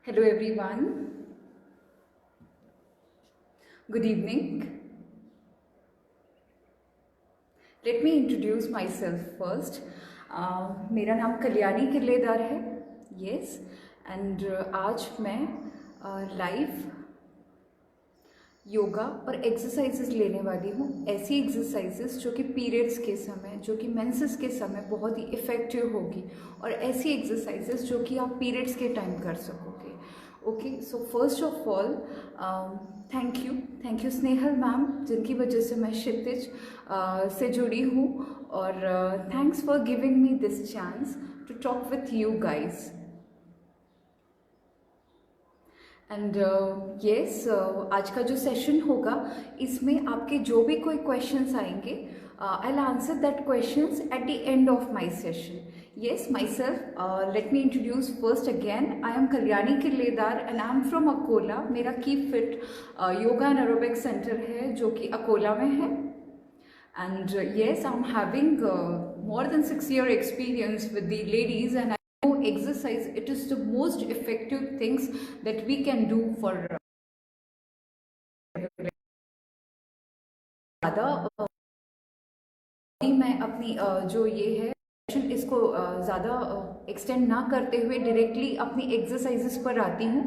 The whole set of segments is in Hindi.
Hello everyone. Good evening. Let me introduce myself first. मेरा नाम कल्याणी किरलेदार है. Yes. And आज मैं लाइव योगा और एक्सरसाइजेस लेने वाली हूँ. ऐसी एक्सरसाइजेस जो कि पीरियड्स के समय, जो कि मेंसेस के समय बहुत ही इफ़ेक्टिव होगी, और ऐसी एक्सरसाइजेस जो कि आप पीरियड्स के टाइम कर सकोगे. Okay, so first of all thank you Snehal ma'am, जिनकी वजह से मैं क्षितिज से जुड़ी हूँ, और thanks for giving me this chance to talk with you guys. And yes, आज का जो सेशन होगा इसमें आपके जो भी कोई क्वेश्चंस आएंगे, I will answer that questions at the end of my session. Yes, myself, let me introduce first again. I am Kalyani Kirledar and I am from Akola. मेरा keep fit yoga and aerobic centre है जो कि अकोला में है. And yes, I'm having more than 6 year experience with the ladies, and I know exercise, it is the most effective things that we can do for ज़्यादा. मैं अपनी जो ये है इसको ज़्यादा एक्सटेंड ना करते हुए डायरेक्टली अपनी एक्सरसाइजेस पर आती हूँ.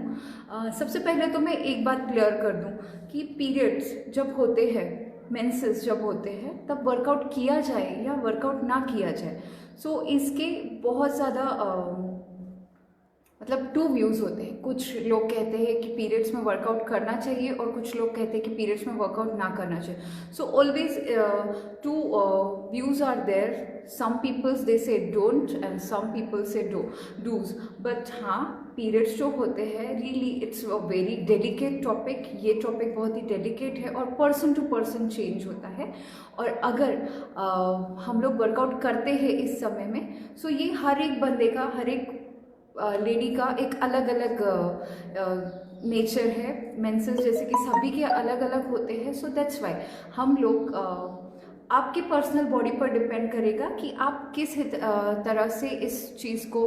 सबसे पहले तो मैं एक बात क्लियर कर दूँ कि पीरियड्स जब होते हैं, मेंसेस जब होते हैं, तब वर्कआउट किया जाए या वर्कआउट ना किया जाए, सो इसके बहुत ज़्यादा मतलब टू व्यूज़ होते हैं. कुछ लोग कहते हैं कि पीरियड्स में वर्कआउट करना चाहिए, और कुछ लोग कहते हैं कि पीरियड्स में वर्कआउट ना करना चाहिए. So always two views are there. Some peoples they say don't and some people say does. But हाँ, पीरियड्स जो होते हैं, really it's a very delicate topic. ये टॉपिक बहुत ही डेलिकेट है और पर्सन टू पर्सन चेंज होता है. और अगर हम लोग वर्कआउट करते हैं इस समय में, सो ये हर एक बंदे का, हर एक लेडी का एक अलग अलग नेचर है. मेंसेस जैसे कि सभी के अलग अलग होते हैं. सो दैट्स वाई हम लोग आपके पर्सनल बॉडी पर डिपेंड करेगा कि आप किस तरह से इस चीज़ को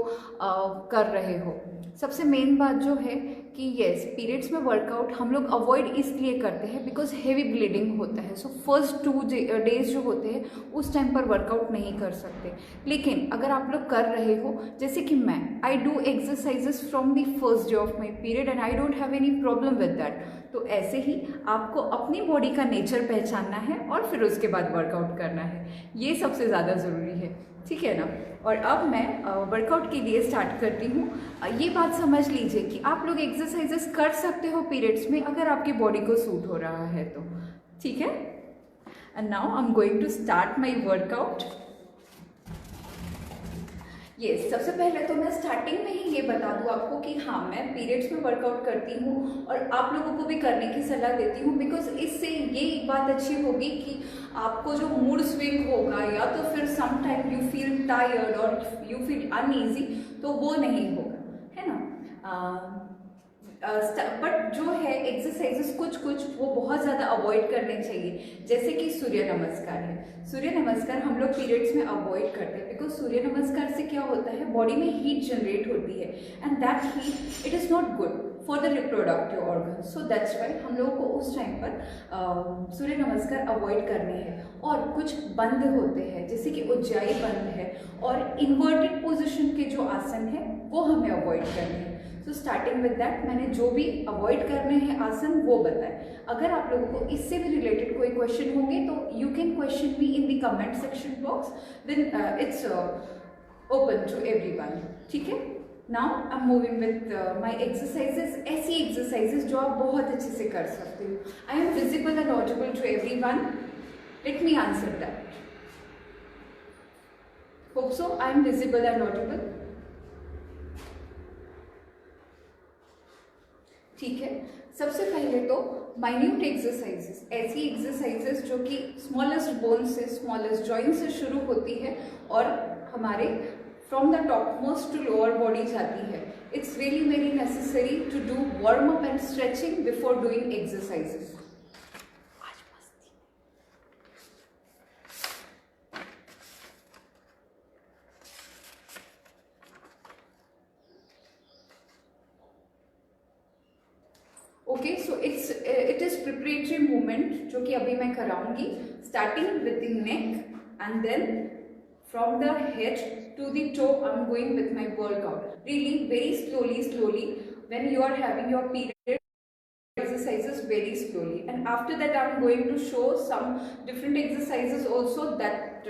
कर रहे हो. सबसे मेन बात जो है कि येस, पीरियड्स में वर्कआउट हम लोग अवॉइड इसलिए करते हैं बिकॉज हेवी ब्लीडिंग होता है. सो फर्स्ट 2 डेज जो होते हैं उस टाइम पर वर्कआउट नहीं कर सकते. लेकिन अगर आप लोग कर रहे हो, जैसे कि मैं, I do exercises from the first day of my period and I don't have any problem with that. तो ऐसे ही आपको अपनी बॉडी का नेचर पहचानना है और फिर उसके बाद वर्कआउट करना है. ये सबसे ज़्यादा ज़रूरी है, ठीक है ना. और अब मैं वर्कआउट के लिए स्टार्ट करती हूँ. ये बात समझ लीजिए कि आप लोग एक्सरसाइजेस कर सकते हो पीरियड्स में, अगर आपकी बॉडी को सूट हो रहा है तो, ठीक है. And now I am going to start my workout. ये सबसे पहले तो मैं स्टार्टिंग में ही ये बता दूँ आपको कि हाँ, मैं पीरियड्स में वर्कआउट करती हूँ और आप लोगों को भी करने की सलाह देती हूँ. बिकॉज इससे ये एक बात अच्छी होगी कि आपको जो मूड स्विंग होगा, या तो फिर some time you feel tired और यू फील अनईजी, तो वो नहीं होगा, है ना. बट जो है एक्सरसाइजेस कुछ कुछ वो बहुत ज़्यादा अवॉइड करने चाहिए. जैसे कि सूर्य नमस्कार है. सूर्य नमस्कार हम लोग पीरियड्स में अवॉइड करते हैं बिकॉज सूर्य नमस्कार से क्या होता है, बॉडी में हीट जनरेट होती है, and that heat, it is not good for the reproductive organ. So that's Y हम लोगों को उस टाइम पर सूर्य नमस्कार अवॉइड करने हैं. और कुछ बंद होते हैं, जैसे कि उज्जाई बंद है, और इन्वर्टेड पोजिशन के जो आसन है वो हमें अवॉइड करने हैं. सो स्टार्टिंग विद दैट, मैंने जो भी अवॉइड करने हैं आसन वो बताए. अगर आप लोगों को इससे भी रिलेटेड कोई क्वेश्चन होंगे तो you can question me in the comment section box. Then it's open to everyone, ठीक है. Now I am moving with my exercises. ऐसी एक्सरसाइजेस जो आप बहुत अच्छे से कर सकते हो. I am visible and audible to everyone? Let me answer that. Hope so I am visible and audible. ठीक है. सबसे पहले तो माइन्यूट एक्सरसाइजेस, ऐसी एक्सरसाइजेस जो कि स्मॉलेस्ट बोन से, स्मॉलेस्ट जॉइंट से शुरू होती है और हमारे from the top most to lower body जाती है. It's really very necessary to do warm up and stretching before doing exercises. Okay, so it is preparatory movement जो कि अभी मैं कराऊंगी, starting with the neck and then from the head to the toe I'm going with my workout, really very slowly when you are having your period exercises very slowly, and after that I'm going to show some different exercises also that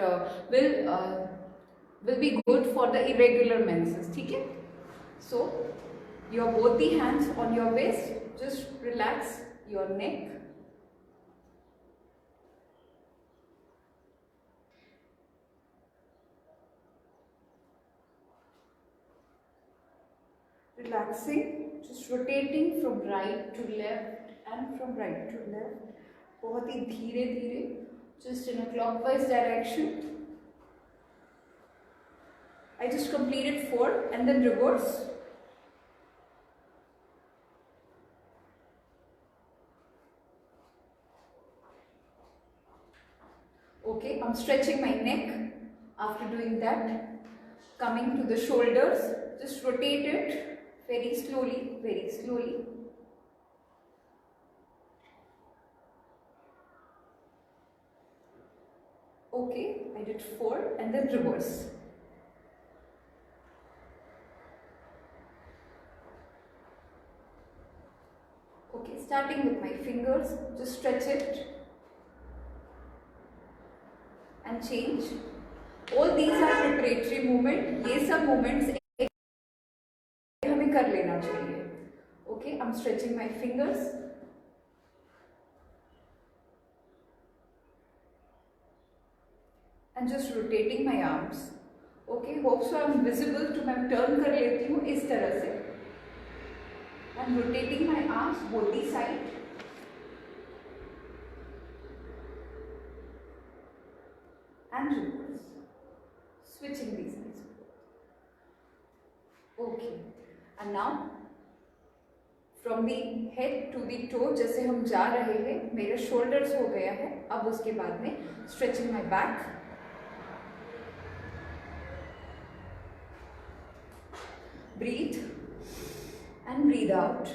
will be good for the irregular menses. ठीक है, so your both the hands on your waist, just relax your neck, relaxing, just rotating from right to left and from right to left, बहुत ही धीरे धीरे, just in a clockwise direction. I just completed 4 and then reverse. Okay, I'm stretching my neck after doing that. Coming to the shoulders, just rotate it very slowly, very slowly. Okay, I did 4 and then reverse. Okay, starting with my fingers, just stretch it and change. All these are preparatory movement. ये सब movements हमें कर लेना चाहिए. Okay, I'm stretching my fingers and just rotating my arms. Okay, hope so I'm visible to मैं turn कर लेती हूँ इस तरह से. I'm rotating my arms both the side. And reverse. Switching these sides. Okay, and now from the head to the toe जैसे हम जा रहे हैं, मेरे shoulders हो गया है. अब उसके बाद में stretching my back. Breathe and breathe out.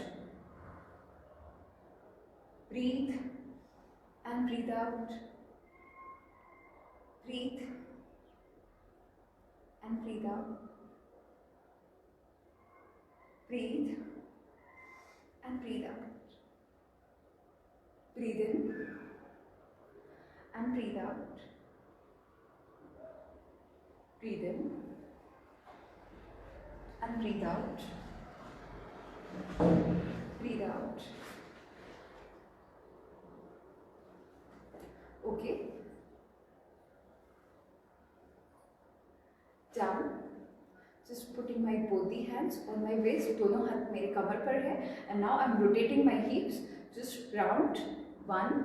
Breathe and breathe out. Breathe and breathe out. Breathe and breathe out. Breathe in and breathe out. Breathe in and breathe out. Breathe out. Okay. Down. Just putting my both the hands on my waist. दोनों हाथ मेरे कमर पर है. And now I'm rotating my hips. Just round. 1,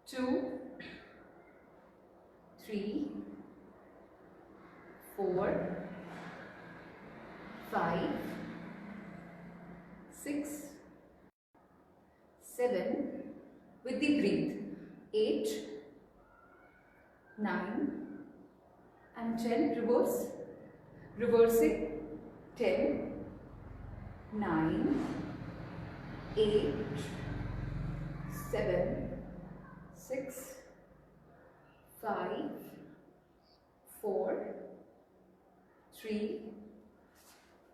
2, 3, 4, 5, 6, 7, with the breathe, 8, 9, and 10, reverse, reversing, 10, 9, 8, 7, 6, 5, 4, 3,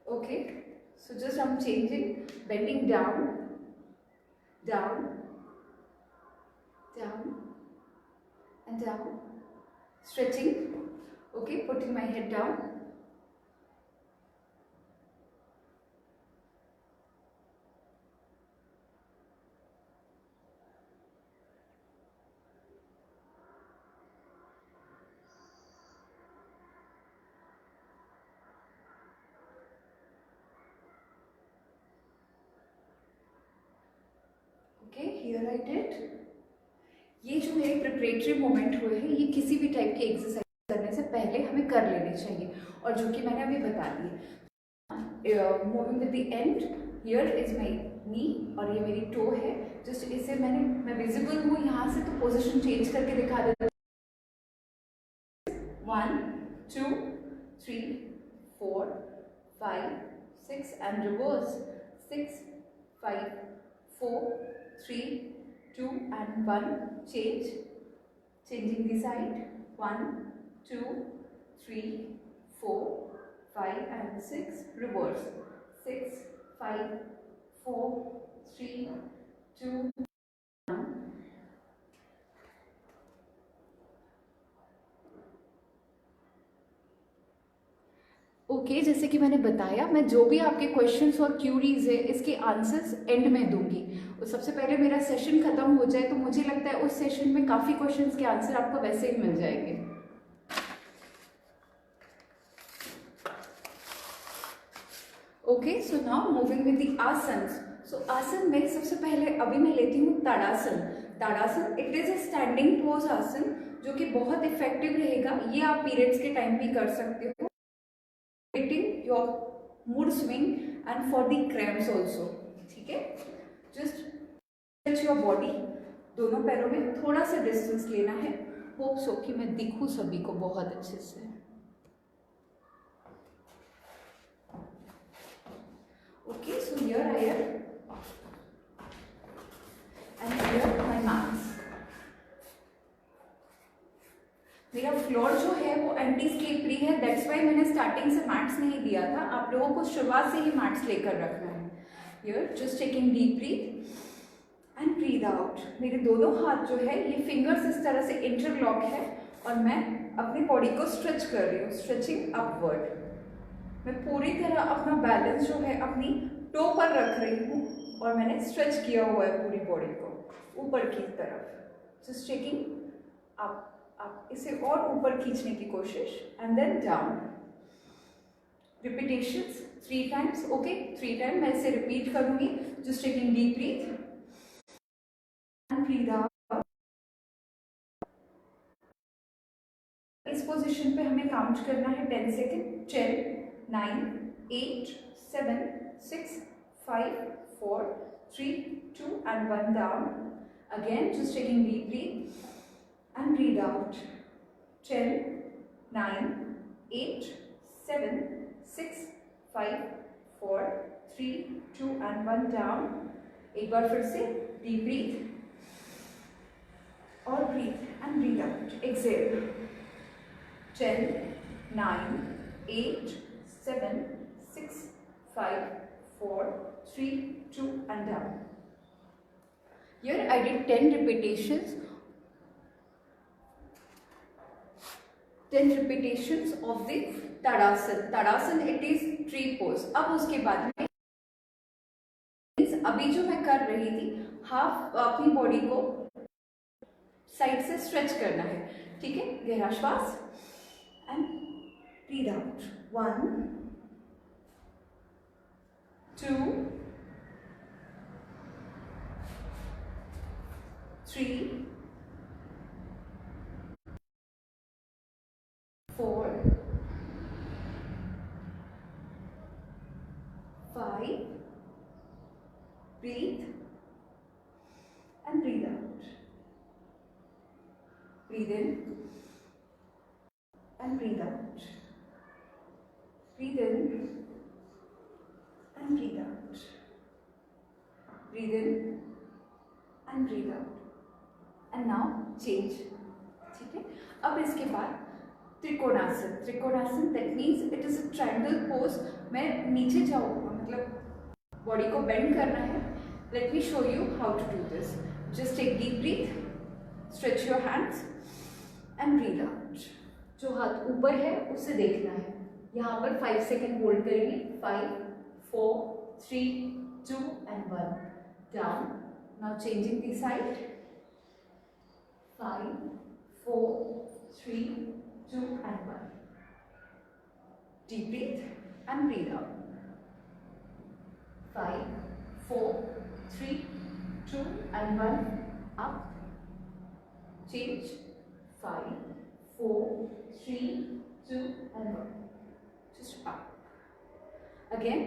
okay, so just I'm changing, bending down, down, down, and down, stretching, okay, putting my head down, okay, here I did. ये जो मेरे प्रिपरेटरी मोमेंट हुए हैं, ये किसी भी टाइप की एक्सरसाइज करने से पहले हमें कर लेने चाहिए, और जो कि मैंने अभी बता दिए. Moving with the end, here is my knee और ये मेरी टो है. जस्ट इसे मैं विजिबल हूँ यहाँ से, तो पोजीशन चेंज करके दिखा देती हूँ. 1, 2, 3, 4, 5, 6 and reverse. 6, 5, 4, 3, 2 and 1. Change. Changing the side. 1, 2, 3, 4, 5 and 6. Reverse. 6, 5, 4, 3, 2, 1. Okay, जैसे कि मैंने बताया, मैं जो भी आपके क्वेश्चंस और क्यूरीज है इसके आंसर्स एंड में दूंगी। और सबसे पहले मेरा सेशन खत्म हो जाए तो मुझे लगता है उस सेशन में काफ़ी क्वेश्चंस के आंसर आपको वैसे ही मिल जाएंगे। Okay, so now moving with the asanas. सो आसन में सबसे पहले अभी मैं लेती हूँ Tadasana. Tadasana it is a standing pose asana जो कि बहुत इफेक्टिव रहेगा। ये आप पीरियड्स के टाइम भी कर सकते हो, your mood swing and for the cramps also। ठीक है, just stretch your body। दोनों पैरों में थोड़ा सा डिस्टेंस लेना है। होप सो कि मैं दिखूं सभी को बहुत अच्छे से। Okay, so here I M and here my mats. मेरा फ्लोर जो है वो एंटी स्लिपरी है, दैट्स वाई मैंने स्टार्टिंग से मैट्स नहीं दिया था। आप लोगों को शुरुआत से ही मैट्स लेकर रखना है। Here just taking deep breath and breathe out. मेरे दोनों हाथ जो है ये फिंगर्स इस तरह से इंटरलॉक है और मैं अपनी बॉडी को स्ट्रेच कर रही हूँ, स्ट्रेचिंग अपवर्ड। मैं पूरी तरह अपना बैलेंस जो है अपनी टो पर रख रही हूँ और मैंने स्ट्रेच किया हुआ है पूरी बॉडी को ऊपर की तरफ। Just taking up. आप इसे और ऊपर खींचने की कोशिश and then down. Repetitions 3 times. Okay, 3 time मैं इसे रिपीट करूंगी। Just taking deep breath and breathe out. इस पोजीशन पे हमें काउंट करना है 10 second. 10, 9, 8, 7, 6, 5, 4, 3, 2 and 1 down. Again, just taking deep breath and breathe out. 10, 9, 8, 7, 6, 5, 4, 3, 2 and 1 down. एक बार फिर से deep breathe और breathe and breathe out. Exhale. 10, 9, 8, 7, 6, 5, 4, 3, 2 and down. Here I did 10 repetitions. 10 repetitions of the Tadasana. Tadasana it is tree pose. अब उसके बाद में अभी जो मैं कर रही थी हाफ अपनी बॉडी को साइड से स्ट्रेच करना है। ठीक है, गहरा श्वास and breathe out. 1, 2, 3, 4, 5, breathe and breathe out. Breathe in and breathe out. Breathe in and breathe out. Breathe in and breathe out. And now change. ठीक है, अब इसके बाद trikonasana. Trikonasana that means it is a triangle pose. मैं नीचे जाऊँगा, मतलब बॉडी को बेंड करना है। Let me show you how to do this. Just take deep breath, stretch your hands and breathe out. जो हाथ ऊपर है उसे देखना है। यहाँ पर 5 सेकेंड होल्ड करेंगे। 5, 4, 3, 2 and 1 down. Now changing the side. 5, 4, 3, 2 and 1. Deep breath and breathe out. 5, 4, 3, 2 and 1. Up. Change. 5, 4, 3, 2 and 1. Just up. Again.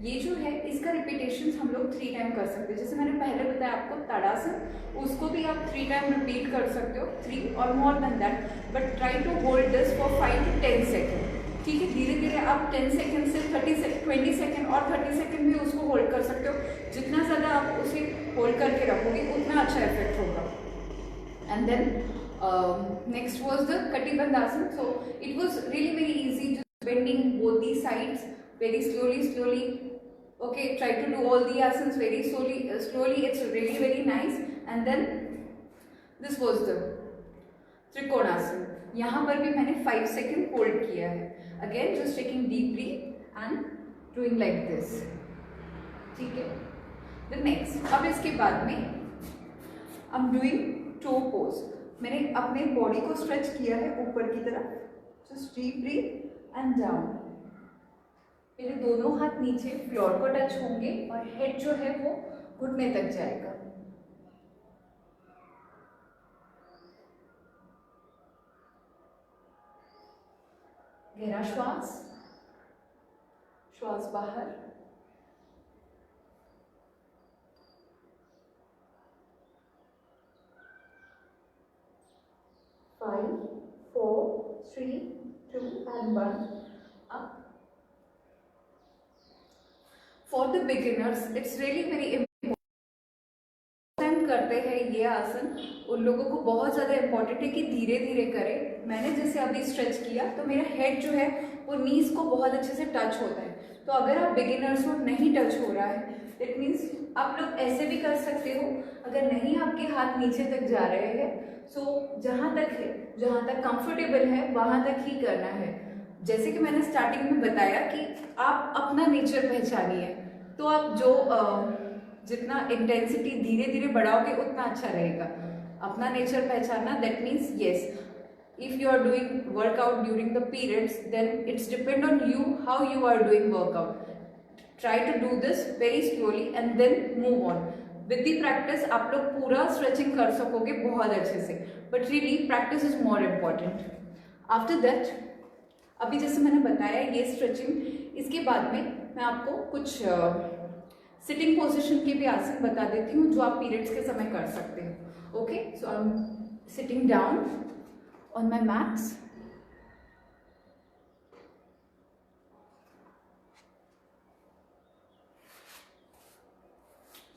ये जो है इसका रिपीटेशंस हम लोग 3 टाइम कर सकते हैं। जैसे मैंने पहले बताया आपको ताड़ासन, उसको भी आप 3 टाइम रिपीट कर सकते हो, 3 और more then that, but try to hold this for 5 to 10 second. ठीक है, धीरे धीरे आप 10 सेकेंड से 30 सेकेंड 20 सेकेंड और 30 सेकेंड भी उसको होल्ड कर सकते हो। जितना ज़्यादा आप उसे होल्ड करके रखोगे उतना अच्छा इफेक्ट होगा। And then next was the katibandh asana. So it was really very easy, just bending both the sides very slowly. Okay, try to do all the asanas very slowly. It's really very nice. And then this was the trikonasana. यहाँ पर भी मैंने 5 सेकेंड होल्ड किया है। Again just taking deep breath and doing like this, ठीक है। द नेक्स्ट, अब इसके बाद में I am doing toe pose. मैंने अपने बॉडी को स्ट्रेच किया है ऊपर की तरफ, just deep breath and down. मेरे दोनों हाथ नीचे फ्लोर को टच होंगे और हेड जो है वो घुटने तक जाएगा। गहरा श्वास, श्वास बाहर, five, 4, 3, 2 and 1 up. For the beginners, it's really very important करते हैं ये आसन। उन लोगों को बहुत ज़्यादा इम्पोर्टेंट है कि धीरे धीरे करें। मैंने जैसे अभी स्ट्रेच किया तो मेरा हेड जो है वो नीज को बहुत अच्छे से टच होता है। तो अगर आप बिगिनर्स हो नहीं टच हो रहा है, दैट मीन्स आप लोग ऐसे भी कर सकते हो। अगर नहीं आपके हाथ नीचे तक जा रहे हैं, सो जहाँ तक कंफर्टेबल है वहाँ तक ही करना है। जैसे कि मैंने स्टार्टिंग में बताया कि आप अपना नेचर पहचानिए, तो आप जो जितना इंटेंसिटी धीरे धीरे बढ़ाओगे उतना अच्छा रहेगा। अपना नेचर पहचानना, that means yes, if you are doing workout during the periods, then it's depend on you how you are doing workout. Try to do this very slowly and then move on. With the practice आप लोग पूरा स्ट्रेचिंग कर सकोगे बहुत अच्छे से, but really practice is more important. After that, अभी जैसे मैंने बताया ये स्ट्रेचिंग, इसके बाद में मैं आपको कुछ सिटिंग पोजीशन के भी आसन बता देती हूँ जो आप पीरियड्स के समय कर सकते हो। Okay, so I am sitting down on my mats.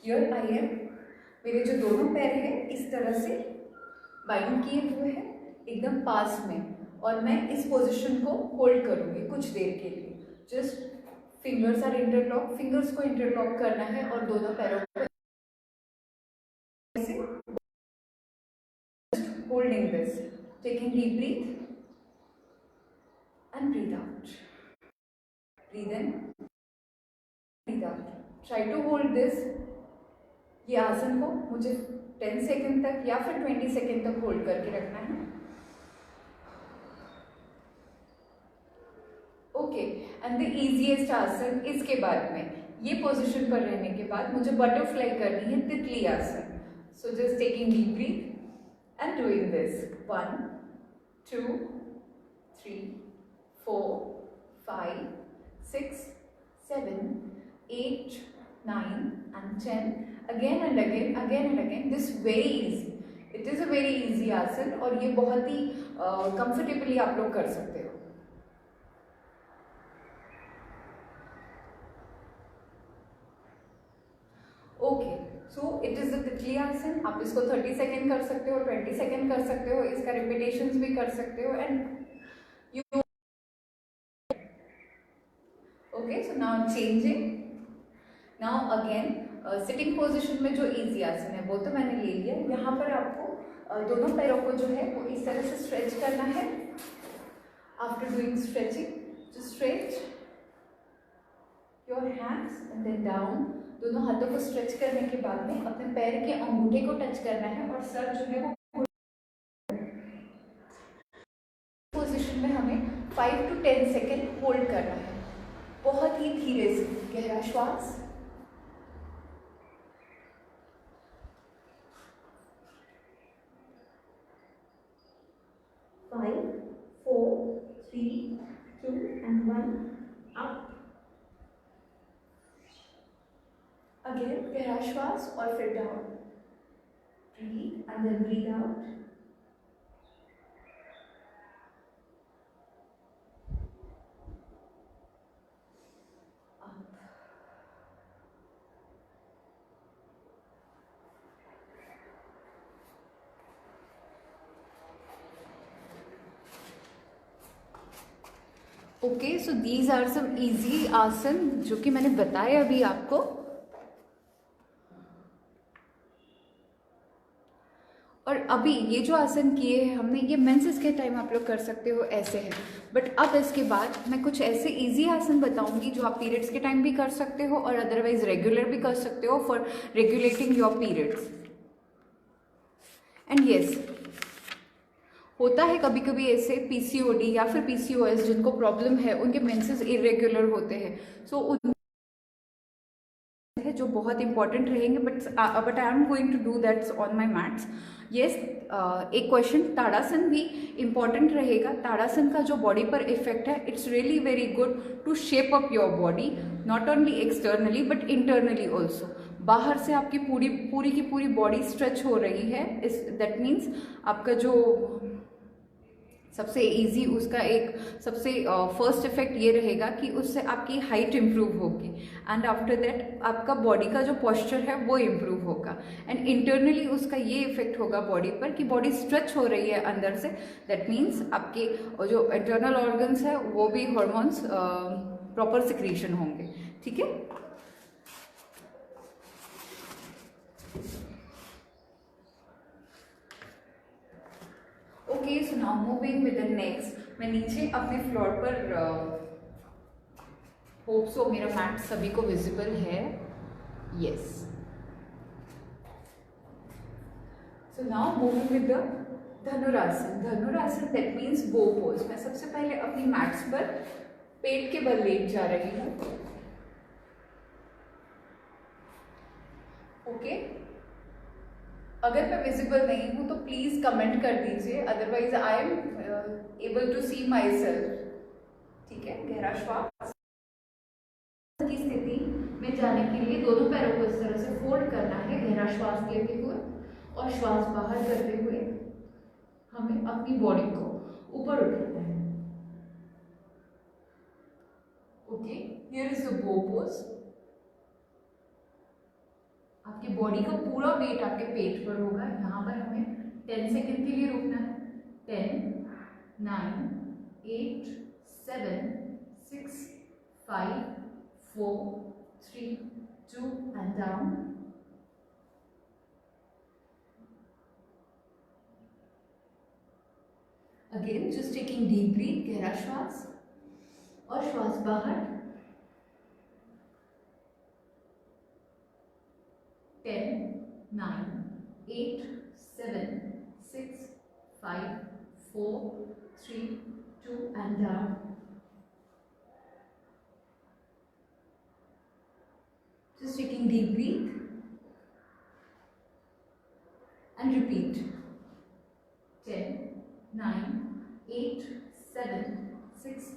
Here I am. मेरे जो दोनों पैर हैं इस तरह से बाइंड किए हुए हैं एकदम पास में, और मैं इस पोजीशन को होल्ड करूंगी कुछ देर के लिए। Just fingers are interlock, fingers को इंटरलॉक करना है और दोनों पैरों को holding this, taking deep breath and breathe out. Breathe in, breathe out. Try to hold this. ये आसन को मुझे 10 सेकेंड तक या फिर 20 सेकेंड तक होल्ड करके रखना है। ओके, एंड द इजीएस्ट आसन इसके बाद में, ये पोजीशन पर रहने के बाद मुझे बटरफ्लाई करनी है, तितली आसन। So just taking deep breath and doing this, 1, 2, 3, 4, 5, 6, 7, 8, 9 and 10. Again and again. This very easy. It is a very easy आसन और ये बहुत ही comfortably आप लोग कर सकते हो। Okay, so it is the तितली आसन। आप इसको 30 सेकेंड कर सकते हो, 20 सेकेंड कर सकते हो, इसका रिपीटेशंस भी कर सकते हो। And you okay, so now changing. Now again sitting position में जो इजी आसन है वो तो मैंने ले लिया। यहाँ पर आपको दोनों पैरों को जो है वो इस तरह से स्ट्रेच करना है। After doing stretching, just stretch your hands and then down. दोनों हाथों को स्ट्रेच करने के बाद में अपने पैर के अंगूठे को टच करना है और सर जो है वो पोजीशन में हमें 5 to 10 सेकेंड होल्ड करना है, बहुत ही धीरे से। गहरा श्वास, 5, 4, 3, 2 and 1 up. Again गहरा श्वास और फिर down, breathe and then breathe out. Okay, so these are some easy asana जो कि मैंने बताया अभी आपको। और अभी ये जो आसन किए हैं हमने, ये मेंसेस के टाइम आप लोग कर सकते हो, ऐसे है। बट अब इसके बाद मैं कुछ ऐसे इजी आसन बताऊंगी जो आप पीरियड्स के टाइम भी कर सकते हो और अदरवाइज रेगुलर भी कर सकते हो for regulating your periods. And yes, होता है कभी कभी ऐसे पीसीओडी या फिर पीसीओएस जिनको प्रॉब्लम है, उनके मेंसेस इरेगुलर होते हैं, सो उन है जो बहुत इंपॉर्टेंट रहेंगे। But I am going to do that's on my mats. Yes, एक क्वेश्चन, ताड़ासन भी इम्पॉर्टेंट रहेगा। ताड़ासन का जो बॉडी पर इफेक्ट है, it's really very good to shape up your body, not only externally but internally also. बाहर से आपकी पूरी की पूरी बॉडी स्ट्रेच हो रही है, इस दैट मीन्स आपका जो सबसे इजी उसका एक सबसे फर्स्ट इफेक्ट ये रहेगा कि उससे आपकी हाइट इम्प्रूव होगी, एंड आफ्टर दैट आपका बॉडी का जो पोस्चर है वो इम्प्रूव होगा, एंड इंटरनली उसका ये इफेक्ट होगा बॉडी पर कि बॉडी स्ट्रेच हो रही है अंदर से। दैट मीन्स आपके जो इंटरनल ऑर्गन्स है वो भी हॉर्मोन्स प्रॉपर सिक्रीशन होंगे। ठीक है, okay, so now moving with the next. मैं नीचे अपने फ्लोर पर होप सो मेरा मैट सभी को विजिबल है। Yes, so now moving with the dhanurasana. Dhanurasana that means बो पोज। मैं सबसे पहले अपनी मैट्स पर पेट के बल लेट जा रही हूँ। ओके, अगर मैं विजिबल नहीं हूं तो प्लीज कमेंट कर दीजिए, otherwise I am able to see my self. ठीक है, गहरा श्वास की स्थिति में जाने के लिए दोनों पैरों को इस तरह से फोल्ड करना है, गहरा श्वास लेते हुए और श्वास बाहर करते हुए हमें अपनी बॉडी को ऊपर उठाना है। ओके, हियर इज द बो पोज। आपकी बॉडी का पूरा वेट आपके पेट पर होगा। यहाँ पर हमें 10 सेकेंड के लिए रुकना है। 10, 9, 8, 7, 6, 5, 4, 3, 2 and down. Again, just taking deep breath, गहरा श्वास और श्वास बाहर। 10, 9, 8, 7, 6, 5, 4, 3, 2 and down. Just taking deep breath and repeat. 10, 9, 8, 7, 6,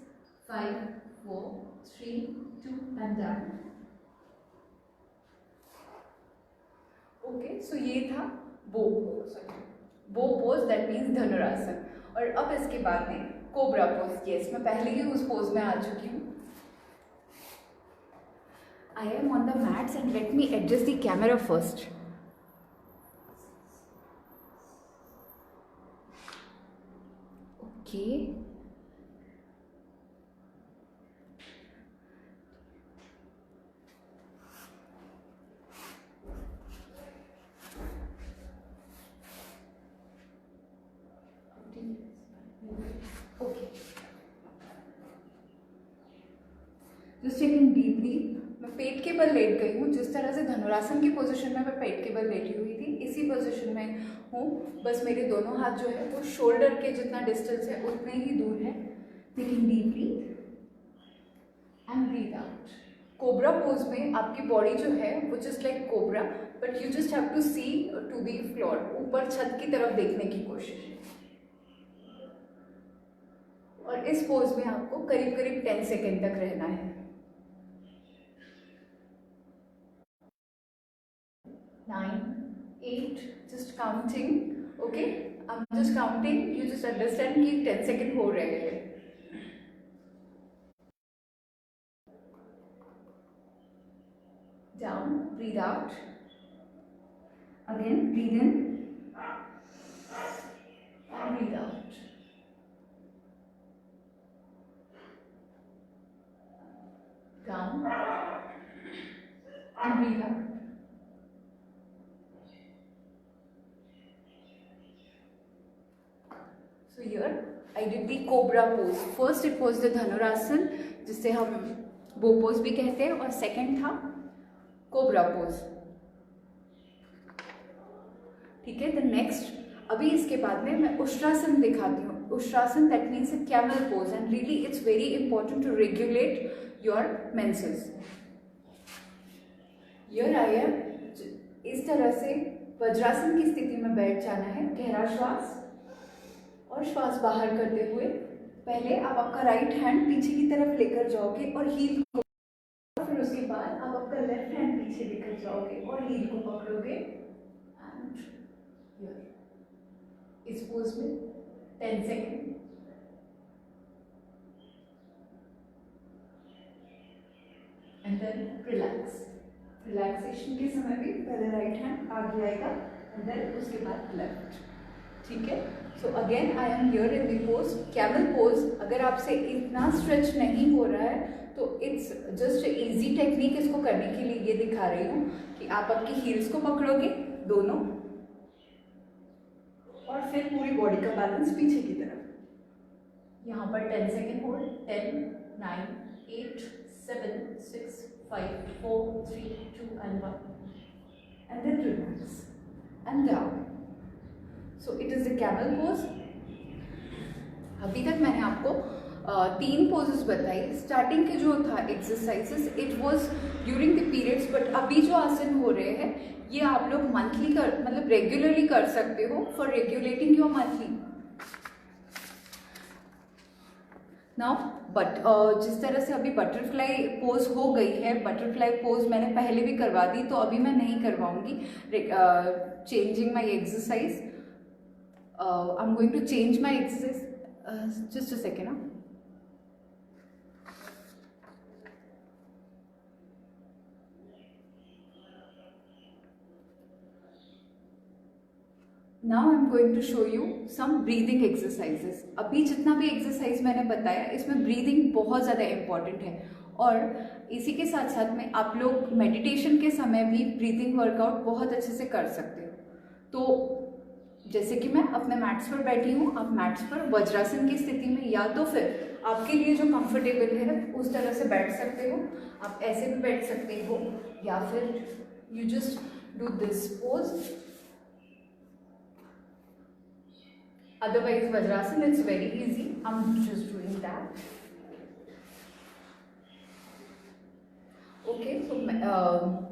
5, 4, 3, 2 and down. Okay, सो ये था बो पोज। बो पोज दैट मीन्स धनुरासन। और अब इसके बाद में कोबरा पोज। यस, मैं पहले ही उस पोज में आ चुकी हूँ। I am on the mats and let me adjust the camera first. Okay, just taking deep breathe. मैं पेट के बल लेट गई हूँ। जिस तरह से धनुरासन की पोजीशन में मैं पेट के बल लेटी हुई थी, इसी पोजीशन में हूँ। बस मेरे दोनों हाथ जो है वो शोल्डर के जितना डिस्टेंस है उतने ही दूर है। Taking deep breath and breathe out. Cobra pose में आपकी बॉडी जो है वो just like cobra, but you just have to see to the floor. ऊपर छत की तरफ देखने की कोशिश। और इस पोज में आपको करीब करीब 10 सेकेंड तक रहना है। 9, 8, just counting. Okay, I'm just counting. You just understand कि 10 सेकेंड हो रहे हैं। Down, breathe out. Again, breathe in and breathe out. down, and breathe out. So here I did the cobra pose. First it was the धनुरासन जिसे हम बो पोज भी कहते हैं, और सेकंड था कोबरा पोज. ठीक है. द नेक्स्ट अभी इसके बाद में मैं उष्ट्रासन दिखाती हूँ. Ushtrasana that means a camel pose, and really it's very important to regulate your menses. Here I am. इस तरह से वज्रासन की स्थिति में बैठ जाना है. गहरा श्वास और श्वास बाहर करते हुए पहले आप आपका राइट हैंड पीछे की तरफ लेकर जाओगे और हील को, फिर उसके बाद आप आपका लेफ्ट हैंड पीछे लेकर जाओगे और हील को पकड़ोगे. एंड इस पोज में 10 second. And then relax. Relaxation के समय भी पहले राइट हैंड आगे आएगा एंड देन उसके बाद लेफ्ट. ठीक है. So again I am here in the pose camel pose. अगर आपसे इतना स्ट्रेच नहीं हो रहा है तो इट्स जस्ट इजी टेक्निक. इसको करने के लिए ये दिखा रही हूँ कि आप आपकी हील्स को पकड़ोगे दोनों और फिर पूरी बॉडी का बैलेंस पीछे की तरफ. यहाँ पर 10 second hold. 10, 9, 8, 7, 6, 5, 4, 3, 2 and 1. And then relax and down. So it is the camel pose. अभी तक मैंने आपको 3 पोजेस बताई. स्टार्टिंग के जो था exercises it was during the periods, but अभी जो आसन हो रहे हैं ये आप लोग मंथली कर मतलब रेगुलरली कर सकते हो for regulating your monthly. Now but जिस तरह से अभी बटरफ्लाई पोज हो गई है, बटरफ्लाई पोज मैंने पहले भी करवा दी तो अभी मैं नहीं करवाऊंगी. Changing my exercise. I'm going to change my exercise. Just a second. Now I'm going to show you some breathing exercises. अभी जितना भी एक्सरसाइज मैंने बताया इसमें ब्रीदिंग बहुत ज़्यादा इम्पॉर्टेंट है, और इसी के साथ साथ में आप लोग मेडिटेशन के समय भी ब्रीदिंग वर्कआउट बहुत अच्छे से कर सकते हो. तो जैसे कि मैं अपने मैट्स पर बैठी हूँ, आप मैट्स पर वज्रासन की स्थिति में या तो फिर आपके लिए जो कंफर्टेबल है उस तरह से बैठ सकते हो. आप ऐसे भी बैठ सकते हो या फिर you just do this pose. Otherwise vajrasana it's very easy. I am just doing that. Okay, so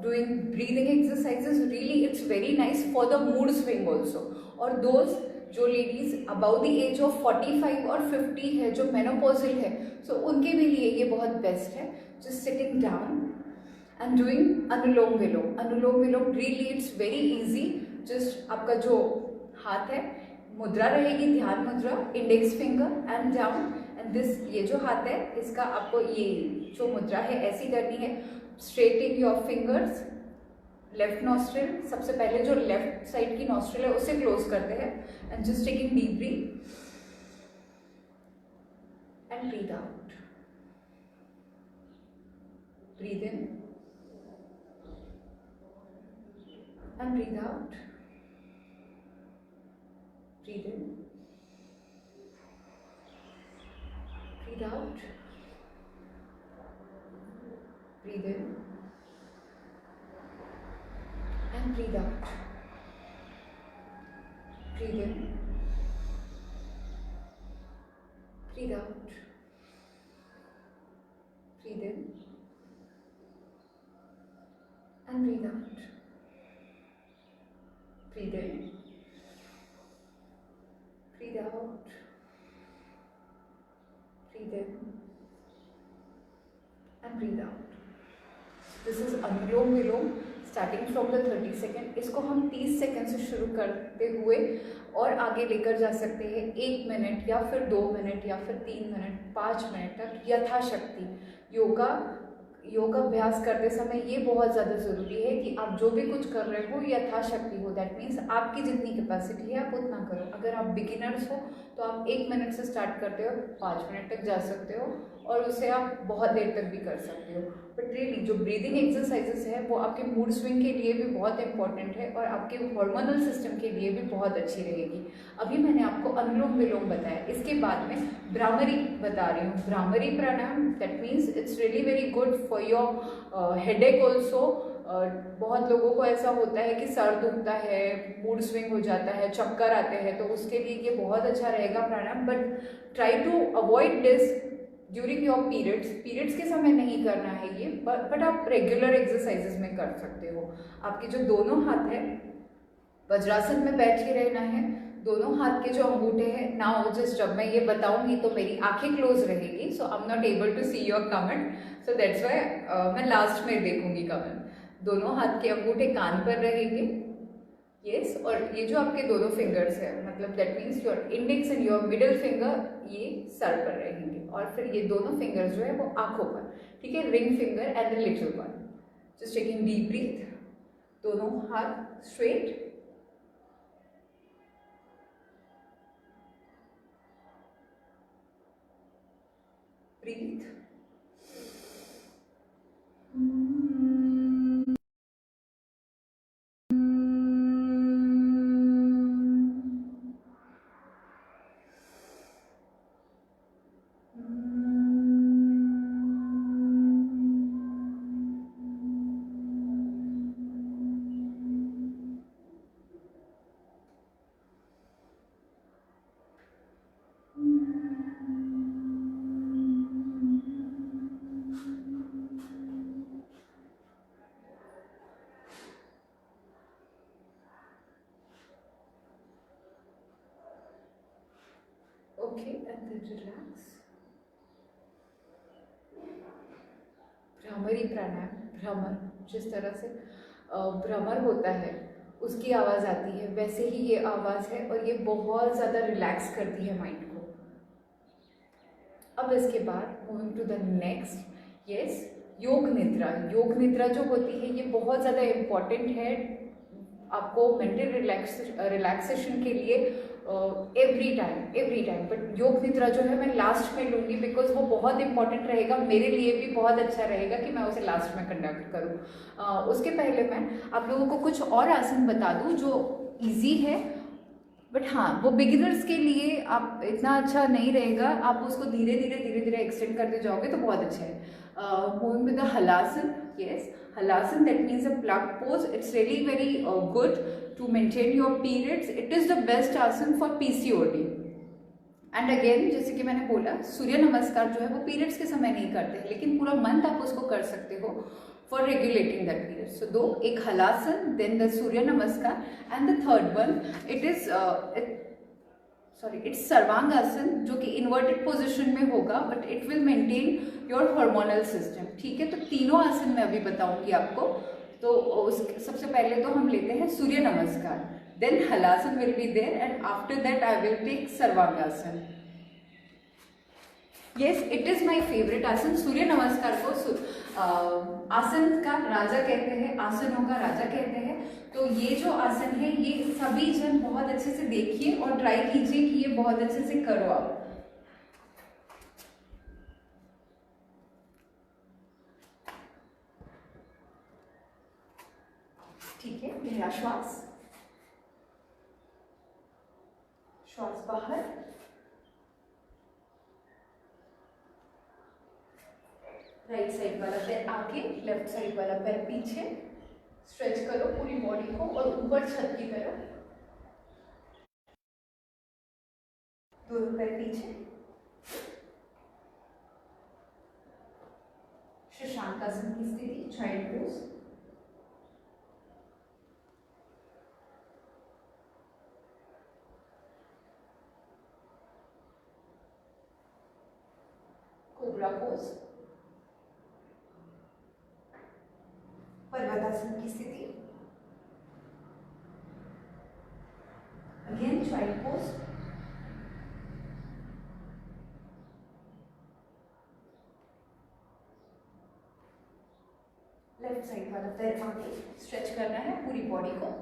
doing breathing exercises really it's very nice for the mood swing also. और those जो ladies about the age of 45 और 50 है, जो मेनोपॉजल है, सो उनके भी लिए ये बहुत बेस्ट है. Just sitting down and doing anulom vilom. Anulom vilom really it's very easy. Just आपका जो हाथ है मुद्रा रहेगी, ध्यान मुद्रा, index finger and down, and this ये जो हाथ है इसका आपको ये जो मुद्रा है ऐसी करनी है. Straightening your fingers. Left nostril, सबसे पहले जो लेफ्ट साइड की नॉस्ट्रिल है उसे क्लोज करते हैं and just taking deep breath and breathe out. Breathe in and breathe out. Breathe in, breathe out, breathe in and breathe out. Breathe in, breathe out, breathe in and breathe out. Breathe in, breathe out, breathe in and breathe out. This is anulom vilom starting from the 30 second. इसको हम 30 सेकेंड से शुरू करते हुए और आगे लेकर जा सकते हैं 1 मिनट या फिर 2 मिनट या फिर 3 मिनट 5 मिनट तक यथाशक्ति. योगाभ्यास करते समय ये बहुत ज़्यादा ज़रूरी है कि आप जो भी कुछ कर रहे हो यथाशक्ति हो. दैट मीन्स आपकी जितनी कैपेसिटी है आप उतना करो. अगर आप बिगिनर्स हो तो आप 1 मिनट से स्टार्ट करते हो 5 मिनट तक जा सकते हो, और उसे आप बहुत देर तक भी कर सकते हो। बट रियली जो ब्रीदिंग एक्सरसाइजेस है वो आपके मूड स्विंग के लिए भी बहुत इंपॉर्टेंट है और आपके हार्मोनल सिस्टम के लिए भी बहुत अच्छी रहेगी। अभी मैंने आपको अनुलोम विलोम बताया, इसके बाद में भ्रामरी बता रही हूँ। Bhramari pranayama, that means it's really very good for your headache also. बहुत लोगों को ऐसा होता है कि सर दुखता है, मूड स्विंग हो जाता है, चक्कर आते हैं, तो उसके लिए ये बहुत अच्छा रहेगा pranayama. But try to avoid this during your periods के समय नहीं करना है ये, बट आप रेगुलर एक्सरसाइजेस में कर सकते हो। आपके जो दोनों हाथ है वज्रासन में बैठ के रहना है, दोनों हाथ के जो अंगूठे हैं, नाउ जस्ट जब मैं ये बताऊंगी तो मेरी आंखें क्लोज रहेगी, so I am not able to see your comment, so that's why मैं लास्ट में देखूंगी कमेंट। दोनों हाथ के अंगूठे कान पर रहेंगे, यस, और ये जो आपके दोनों फिंगर्स है, मतलब that means your index and your middle finger ये सर पर रहेंगे, और फिर ये दोनों फिंगर्स जो है वो आंखों पर, ठीक है, ring finger and the little one. Just taking deep breath, दोनों हाथ straight, breath, okay, and then relax. Bhramari pranayama, भ्रमर, जिस तरह से भ्रमर होता है उसकी आवाज़ आती है, वैसे ही ये आवाज़ है और ये बहुत ज़्यादा रिलैक्स करती है माइंड को। अब इसके बाद moving to the next, yes, yoga nidra. योग निद्रा जो होती है ये बहुत ज़्यादा इम्पॉर्टेंट है आपको मेंटल रिलैक्सेशन के लिए एवरी टाइम। बट योग निद्रा जो है मैं लास्ट में लूँगी, बिकॉज वो बहुत इंपॉर्टेंट रहेगा, मेरे लिए भी बहुत अच्छा रहेगा कि मैं उसे लास्ट में कंडक्ट करूँ। उसके पहले मैं आप लोगों को कुछ और आसन बता दूँ जो ईजी है, बट हाँ वो बिगिनर्स के लिए आप इतना अच्छा नहीं रहेगा, आप उसको धीरे धीरे एक्सटेंड करते जाओगे तो बहुत अच्छा है। Moving with the Halasana, yes, Halasana that means a plug pose, it's really very good to maintain your periods, it is the best asana for PCOD. And again जैसे कि मैंने बोला, सूर्य नमस्कार जो है वो पीरियड्स के समय नहीं करते हैं, लेकिन पूरा मंथ आप उसको कर सकते हो फॉर रेगुलेटिंग दैट पीरियड। सो दो, एक हलासन, देन द सूर्य नमस्कार, and the third one it's sarvangasana, जो कि इन्वर्टेड पोजिशन में होगा, but it will maintain your hormonal system, ठीक है। तो तीनों आसन मैं अभी बताऊंगी आपको। तो सबसे पहले तो हम लेते हैं सूर्य नमस्कार, then halasan will be there, and after that I will take sarvangasan. Yes, it is my favorite आसन। सूर्य नमस्कार को आसन का राजा कहते हैं, आसनों का राजा कहते हैं। तो ये जो आसन है ये सभी जन बहुत अच्छे से देखिए और ट्राई कीजिए कि ये बहुत अच्छे से करो आप। ठीक है, गहरा श्वास, श्वास बाहर, राइट साइड वाला पैर आगे, लेफ्ट साइड वाला पैर पीछे, स्ट्रेच करो पूरी बॉडी को और ऊपर छत की तरफ, दोनों पैर पीछे, शशांकासन की स्थिति, child pose, cobra pose, Parvatasana की स्थिति, again child pose, left side वाला पैर आगे, स्ट्रेच करना है पूरी बॉडी को,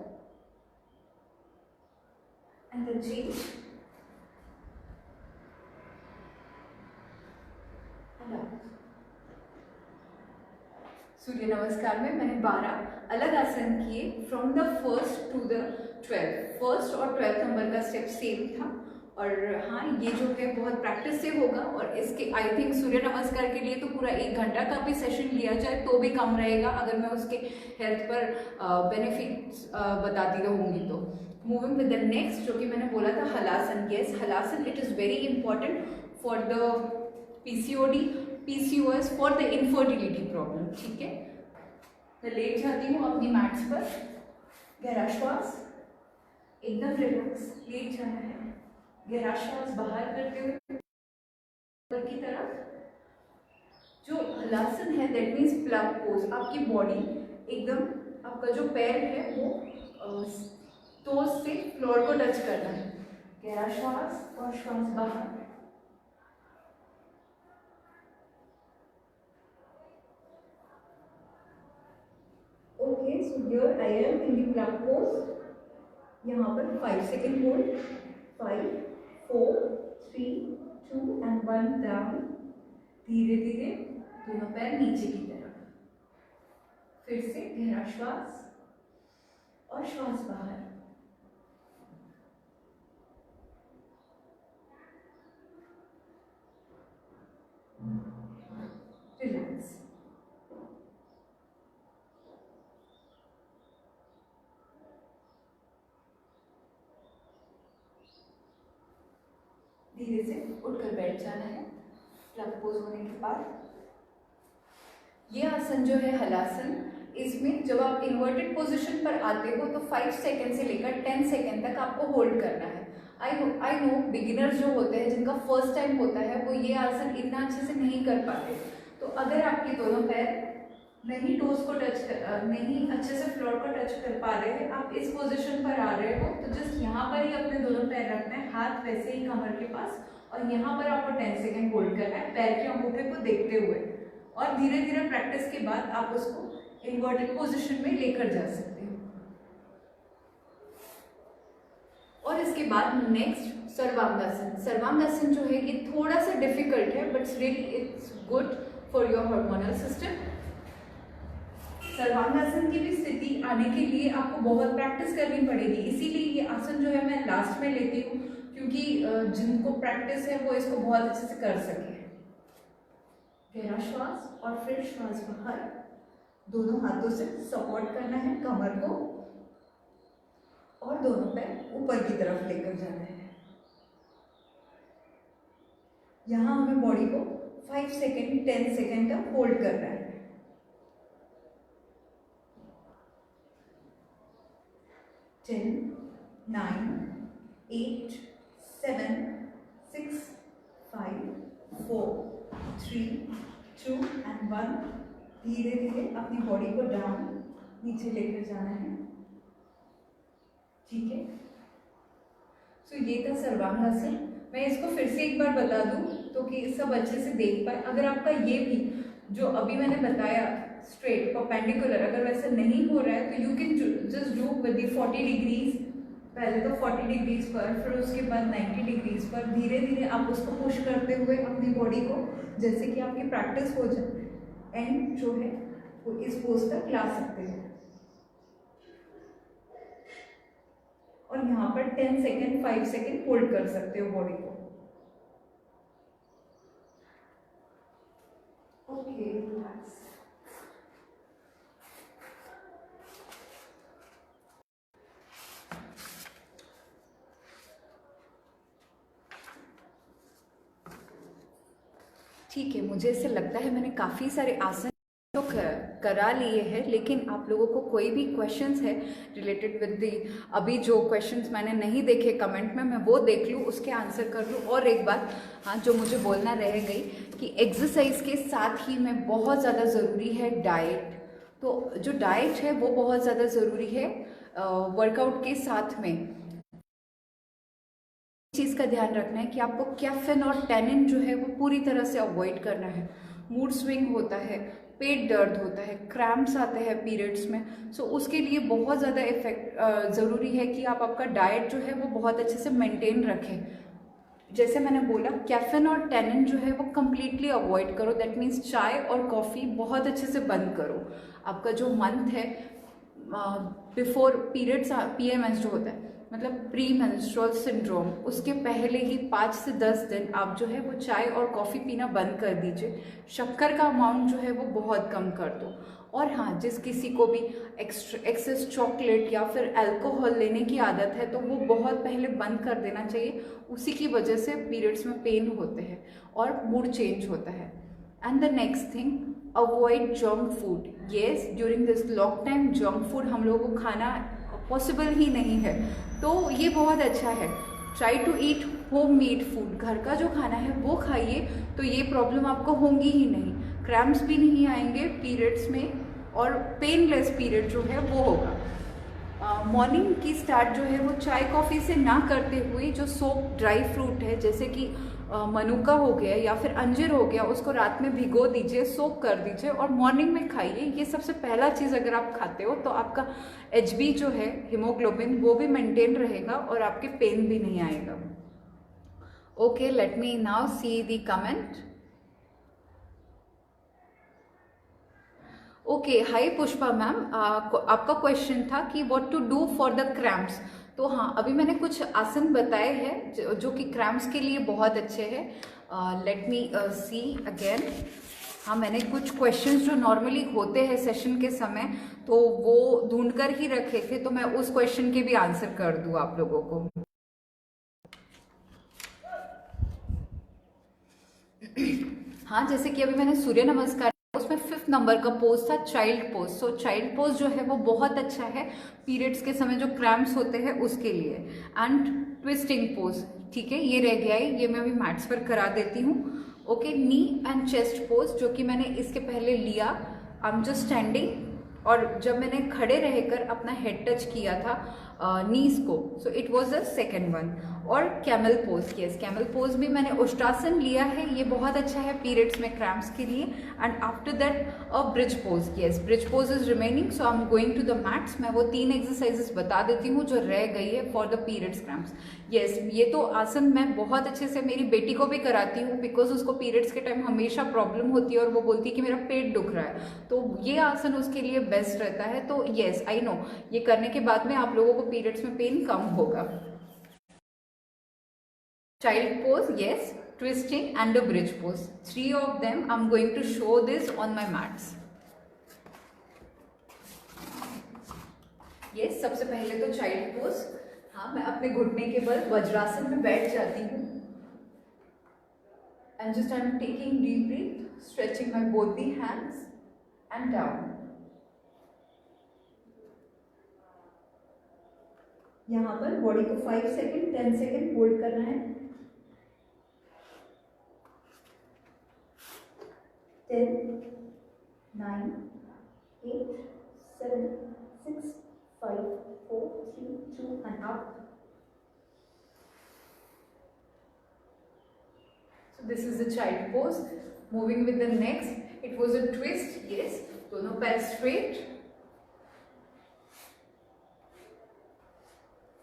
and then change, and Surya Namaskar में मैंने 12 अलग आसन किए from the first to the 12th। First और 12th नंबर का स्टेप सेम था। और हाँ, ये जो है बहुत प्रैक्टिस से होगा। और इसके आई थिंक सूर्य नमस्कार के लिए तो पूरा 1 घंटा का भी सेशन लिया जाए तो भी कम रहेगा, अगर मैं उसके हेल्थ पर बेनिफिट्स बताती रहूँगी तो। मूविंग विद द नेक्स्ट, जो कि मैंने बोला था halasana. Yes, halasana it is very important for the PCOD, PCOS, for the infertility problem. ठीक है, मैं लेट जाती हूँ अपनी मैट्स पर। गहरा श्वास, एकदम रिलैक्स, लेट जाना है। गहरा श्वास बाहर करते हुए ऊपर की तरफ। जो हलासन है दैट मीन्स प्लग पोज। आपकी बॉडी एकदम, आपका जो पैर है वो टोज से फ्लोर को टच करना है। गहरा श्वास और श्वास बाहर। Okay, so here I M in the plug pose. यहाँ पर 5 सेकेंड होल्ड। 5 4 3 2 and 1 down. धीरे धीरे दोनों पैर नीचे की तरफ। फिर से गहरा श्वास और श्वास बाहर। रिलैक्स। धीरे से उठकर बैठ जाना है प्लग पोज होने के बाद। ये आसन जो है हलासन, इसमें जब आप इन्वर्टेड पोजीशन पर आते हो तो 5 सेकेंड से लेकर 10 सेकेंड तक आपको होल्ड करना है। आई नो बिगिनर्स जो होते हैं, जिनका फर्स्ट टाइम होता है, वो ये आसन इतना अच्छे से नहीं कर पाते। तो अगर आपके दोनों पैर नहीं टोज को टच कर, नहीं अच्छे से फ्लोर को टच कर पा रहे हैं, आप इस पोजीशन पर आ रहे हो, तो जस्ट यहाँ पर ही अपने दोनों पैर रखना है, हाथ वैसे ही कमर के पास, और यहाँ पर आपको 10 सेकेंड होल्ड करना है पैर के अंगूठे को देखते हुए। और धीरे धीरे प्रैक्टिस के बाद आप उसको इन्वर्टेड पोजीशन में लेकर जा सकते हो। और इसके बाद नेक्स्ट सर्वांगासन। सर्वांगासन जो है ये थोड़ा सा डिफिकल्ट है, but really it's good for your hormonal system. Sarvangasana की भी स्थिति आने के लिए आपको बहुत प्रैक्टिस करनी पड़ेगी, इसीलिए ये आसन जो है मैं लास्ट में लेती हूँ, क्योंकि जिनको प्रैक्टिस है वो इसको बहुत अच्छे से कर सके। गहरा श्वास और फिर श्वास बाहर। दोनों हाथों से सपोर्ट करना है कमर को और दोनों पैर ऊपर की तरफ लेकर जाना है। यहाँ हमें बॉडी को 5 सेकेंड 10 सेकेंड तक होल्ड करना है। 10 9 8 7 6 5 4 3 2 एंड 1। धीरे धीरे अपनी बॉडी को डाउन नीचे लेकर जाना है। ठीक है, सो ये था सर्वांगासन। मैं इसको फिर से एक बार बता दूं तो कि सब अच्छे से देख पाए। अगर आपका ये भी जो अभी मैंने बताया स्ट्रेट परपेंडिकुलर अगर वैसा नहीं हो रहा है, तो you can just do with the 40 degrees. पहले तो 40 डिग्रीज पर, फिर उसके बाद 90 डिग्रीज पर। धीरे धीरे आप उसको पुश करते हुए अपनी बॉडी को, जैसे कि आपकी प्रैक्टिस हो जाए, एंड जो है वो इस पोज तक ला सकते हैं। और यहाँ पर 10 सेकेंड 5 सेकेंड होल्ड कर सकते हो बॉडी को। Okay, relax. ठीक है, मुझे ऐसे लगता है मैंने काफ़ी सारे आसन तो करा लिए हैं, लेकिन आप लोगों को कोई भी क्वेश्चंस है रिलेटेड विद दी, अभी जो क्वेश्चंस मैंने नहीं देखे कमेंट में, मैं वो देख लूँ, उसके आंसर कर लूँ। और एक बात हाँ जो मुझे बोलना रह गई कि एक्सरसाइज के साथ ही में बहुत ज़्यादा ज़रूरी है डाइट। तो जो डाइट है वो बहुत ज़्यादा ज़रूरी है वर्कआउट के साथ में। चीज़ का ध्यान रखना है कि आपको कैफीन और टैनिन जो है वो पूरी तरह से अवॉइड करना है। मूड स्विंग होता है, पेट दर्द होता है, क्रैम्प्स आते हैं पीरियड्स में, सो उसके लिए बहुत ज़्यादा ज़रूरी है कि आप आपका डाइट जो है वो बहुत अच्छे से मेंटेन रखें। जैसे मैंने बोला कैफीन और टैनिन जो है वो कम्प्लीटली अवॉइड करो। दैट मीन्स चाय और कॉफ़ी बहुत अच्छे से बंद करो। आपका जो मंथ है बिफोर पीरियड्स PMS जो होता है मतलब प्री मेंस्ट्रुअल सिंड्रोम, उसके पहले ही 5 से 10 दिन आप जो है वो चाय और कॉफ़ी पीना बंद कर दीजिए। शक्कर का अमाउंट जो है वो बहुत कम कर दो। और हाँ, जिस किसी को भी एक्सेस चॉकलेट या फिर अल्कोहल लेने की आदत है तो वो बहुत पहले बंद कर देना चाहिए। उसी की वजह से पीरियड्स में पेन होते हैं और मूड चेंज होता है। And the next thing, avoid junk food. Yes, during this long time junk food हम लोगों को खाना पॉसिबल ही नहीं है, तो ये बहुत अच्छा है। Try to eat home made food. घर का जो खाना है वो खाइए, तो ये प्रॉब्लम आपको होंगी ही नहीं। क्रैम्प्स भी नहीं आएंगे पीरियड्स में और पेनलेस पीरियड जो है वो होगा। मॉर्निंग की स्टार्ट जो है वो चाय कॉफ़ी से ना करते हुए जो सोप ड्राई फ्रूट है जैसे कि मनुका हो गया या फिर अंजीर हो गया, उसको रात में भिगो दीजिए, सोक कर दीजिए और मॉर्निंग में खाइए। ये सबसे पहला चीज़ अगर आप खाते हो तो आपका HB जो है हीमोग्लोबिन वो भी मेंटेन रहेगा और आपके पेन भी नहीं आएगा। Okay, let me now see the comment. Okay, hi Pushpa ma'am, आपका क्वेश्चन था कि what to do for the cramps. तो हाँ, अभी मैंने कुछ आसन बताए हैं जो कि क्रैम्प्स के लिए बहुत अच्छे हैं। Let me see again. हाँ, मैंने कुछ क्वेश्चंस जो नॉर्मली होते हैं सेशन के समय तो वो ढूंढ कर ही रखे थे, तो मैं उस क्वेश्चन के भी आंसर कर दूँ आप लोगों को। हाँ, जैसे कि अभी मैंने सूर्य नमस्कार, उसमें 5th नंबर का पोज था चाइल्ड पोज। सो चाइल्ड पोज जो है वो बहुत अच्छा है पीरियड्स के समय जो क्रैम्प्स होते हैं उसके लिए। एंड ट्विस्टिंग पोज, ठीक है, ये रह गया है, ये मैं अभी मैट्स पर करा देती हूँ। Okay, knee and chest pose जो कि मैंने इसके पहले लिया। आई एम जस्ट स्टैंडिंग और जब मैंने खड़े रहकर अपना हेड टच किया था नीज को, so it was the second one. और camel pose, yes camel pose भी मैंने उष्ट्रासन लिया है, ये बहुत अच्छा है पीरियड्स में क्रैम्प्स के लिए। And after that a bridge pose, yes bridge pose is remaining, so I am going to the mats. मैं वो 3 एक्सरसाइजेस बता देती हूँ जो रह गई है for the periods cramps. Yes, ये तो आसन मैं बहुत अच्छे से मेरी बेटी को भी कराती हूँ बिकॉज उसको पीरियड्स के टाइम हमेशा प्रॉब्लम होती है और वो बोलती है कि मेरा पेट दुख रहा है, तो ये आसन उसके लिए बेस्ट रहता है। तो यस आई नो, ये करने के बाद में आप लोगों को पीरियड्स में पेन कम होगा। Child pose, yes, twisting and a bridge pose. 3 of them I'm going to show this on my mats. Yes, सबसे पहले तो child pose। हाँ, मैं अपने घुटने के बल वज्रासन में बैठ जाती हूँ। And just I'm taking deep breath, stretching my both the hands and down. यहाँ पर बॉडी को 5 सेकेंड 10 सेकेंड होल्ड करना है। 10, 9, 8, 7, 6, 5, 4, 3, 2 and up. So this is the child pose. Moving with the next, it was a twist. Yes, दोनों पैर straight.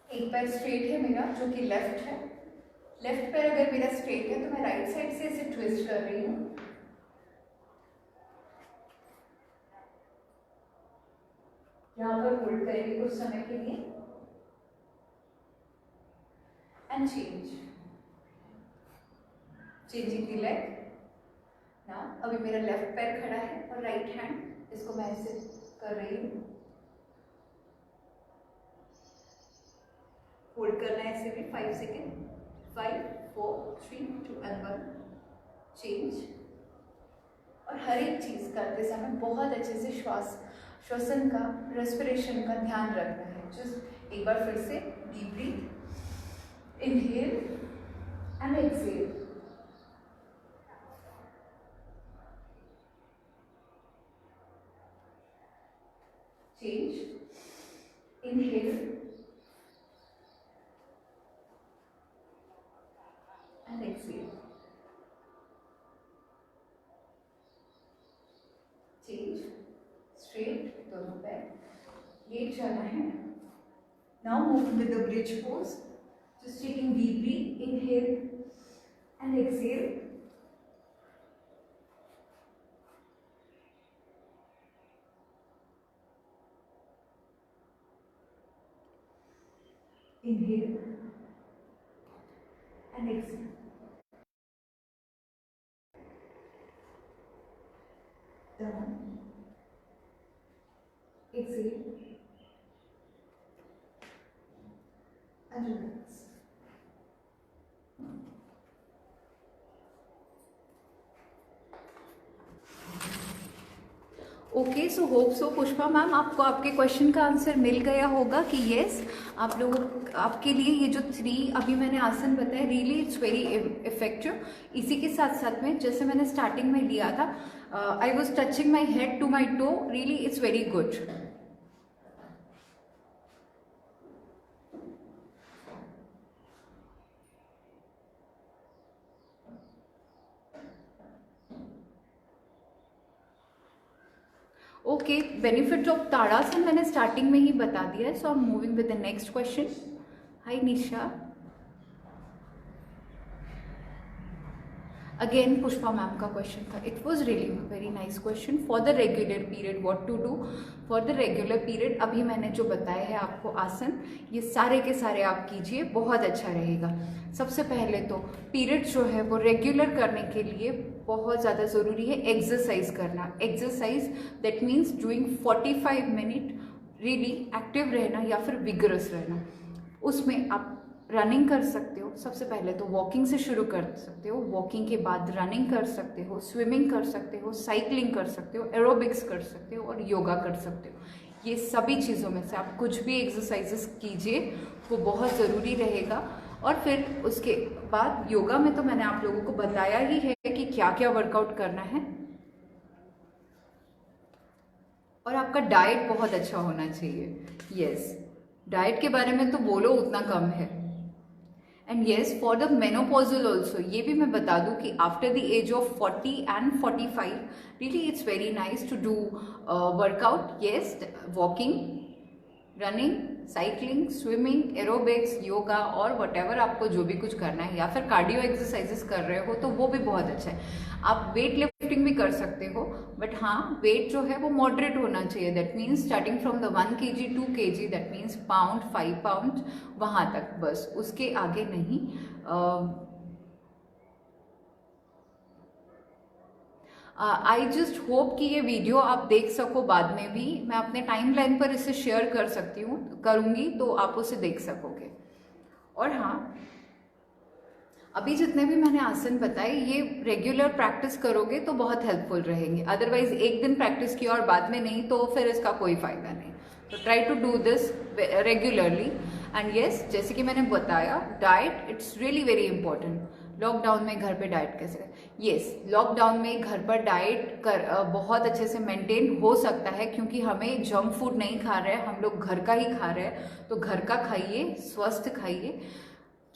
एक पैर straight है मेरा जो कि left है। लेफ्ट पैर अगर मेरा straight है तो मैं राइट साइड से इसे twist कर रही हूँ। यहाँ पर होल्ड करेंगे कुछ समय के लिए and changing the leg. Now अभी मेरा लेफ्ट पैर खड़ा है और राइट हैंड इसको मैं ऐसे कर रही हूँ, होल्ड करना है ऐसे भी 5 सेकेंड। 5, 4, 3, 2 and 1, change. और हर एक चीज करते समय बहुत अच्छे से श्वसन का, रेस्पिरेशन का ध्यान रखना है। जस्ट एक बार फिर से deep breath, inhale and exhale. Change, inhale and exhale. Change, straight, दोनों पैर लेट जाना है। Now move with the bridge pose, just taking deep breathe, inhale and exhale. Inhale and exhale. Down. Exhale and relax. Okay, so hope so Pushpa ma'am आपको आपके क्वेश्चन का आंसर मिल गया होगा कि येस, आप लोगों आपके लिए ये जो 3 अभी मैंने आसन बताए रियली इट्स वेरी इफेक्टिव। इसी के साथ साथ में जैसे मैंने स्टार्टिंग में लिया था, I was touching my head to my toe, really it's very good. Okay, benefit of Tadasana मैंने स्टार्टिंग में ही बता दिया है, so I am moving with the next question. Hi Nisha. Again Pushpa ma'am का क्वेश्चन था, it was really very nice question. For the regular period what to do for the regular period, अभी मैंने जो बताया है आपको आसन, ये सारे के सारे आप कीजिए, बहुत अच्छा रहेगा। सबसे पहले तो पीरियड जो है वो रेगुलर करने के लिए बहुत ज़्यादा ज़रूरी है एक्सरसाइज करना। Exercise that means doing 45 minute really active रहना या फिर विगरस रहना। उसमें आप रनिंग कर सकते हो, सबसे पहले तो वॉकिंग से शुरू कर सकते हो, वॉकिंग के बाद रनिंग कर सकते हो, स्विमिंग कर सकते हो, साइकिलिंग कर सकते हो, एरोबिक्स कर सकते हो और योगा कर सकते हो। ये सभी चीज़ों में से आप कुछ भी एक्सरसाइजेस कीजिए, वो बहुत ज़रूरी रहेगा। और फिर उसके बाद योगा में तो मैंने आप लोगों को बताया ही है कि क्या क्या वर्कआउट करना है, और आपका डाइट बहुत अच्छा होना चाहिए। यस, डाइट के बारे में तो बोलो उतना कम है। And yes, for the menopausal also ये भी मैं बता दूं कि after the age of 40 and 45 really it's very nice to do workout. Yes, walking, running, cycling, swimming, aerobics, yoga और वटेवर आपको जो भी कुछ करना है, या फिर कार्डियो एक्सरसाइजेस कर रहे हो तो वो भी बहुत अच्छा है। आप वेट लिफ्टिंग भी कर सकते हो, बट हाँ वेट जो है वो मॉडरेट होना चाहिए। That means starting from the 1 kg 2 kg, that means pound 5 pound वहाँ तक, बस उसके आगे नहीं। आई जस्ट होप कि ये वीडियो आप देख सको, बाद में भी मैं अपने टाइमलाइन पर इसे शेयर कर सकती हूँ, करूँगी तो आप उसे देख सकोगे। और हाँ, अभी जितने भी मैंने आसन बताए ये रेगुलर प्रैक्टिस करोगे तो बहुत हेल्पफुल रहेंगे। अदरवाइज एक दिन प्रैक्टिस किया और बाद में नहीं तो फिर इसका कोई फायदा नहीं। तो try to do this regularly. And yes, जैसे कि मैंने बताया, diet it's really very important. Lockdown में घर पे डाइट कैसे करें? येस, लॉकडाउन में घर पर डाइट कर बहुत अच्छे से मेंटेन हो सकता है, क्योंकि हमें जंक फूड नहीं खा रहे हैं, हम लोग घर का ही खा रहे हैं। तो घर का खाइए, स्वस्थ खाइए।